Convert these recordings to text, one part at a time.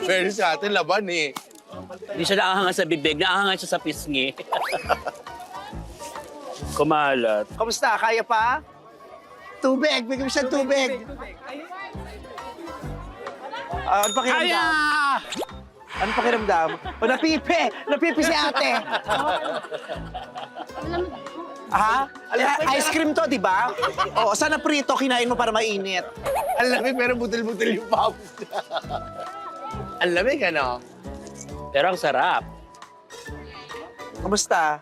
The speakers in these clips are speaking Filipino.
Pero sa atin, laban eh. Hindi siya naahanga sa bibig, naahanga siya sa pisngi. Kumalat. Kamusta? Kaya pa? Tubig! Bigyan mo siya tubig! Ano pakiramdam? Ano pakiramdam? O, napipi! Napipi si ate! Ha? Ice cream to, di ba? O, sana prito, kinain mo para mainit. Ang lamig, pero butil-butil yung pawis. Ang lamig, ano? Pero ang sarap. Kamusta?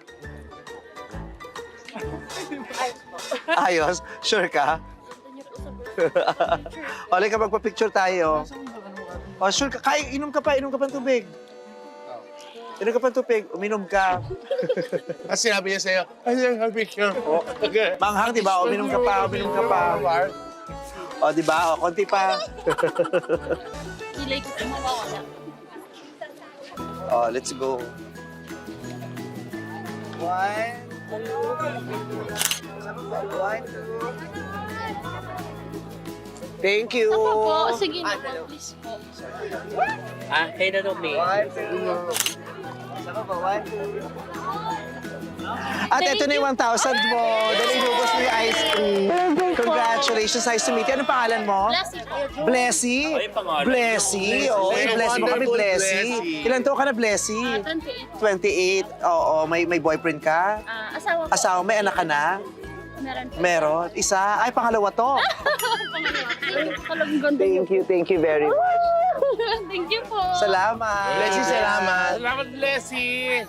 Ayos? Sure ka? O, ka magpa-picture tayo. O, sure ka? Kaya, inom ka pa ng tubig. Inom ka pa ng tubig, uminom ka. Kasi sinabi niya sa'yo, ay, picture po. Manghang, di ba? Uminom ka pa. O, di ba? O, konti pa. Kilay ko sa mawawala. O, let's go. 1, 2. 1, 2. Thank you. Ako po, sige na po, please po. Ah, hey na me. 1, 2. Sama ba? 1, 2. At ito na yung 1,000 mo. Dahil inubos mo yung ice cream. Congratulations. Nice to meet you. Anong pangalan mo? Blessing po. Blessy? Ay, pangalan. Blessy? Oo, Blessy mo kami, Wonderful Blessy. Blessy. Ilan taon ka na, Blessy? 28. 28. Oo, may boyfriend ka? Asawa ko. Asawa, may anak ka na? Meron po. Meron. Isa? Ay, pangalawa to. Pangalawa. Thank you very much. Thank you po. Salamat. Blessy, salamat. Salamat, Blessy.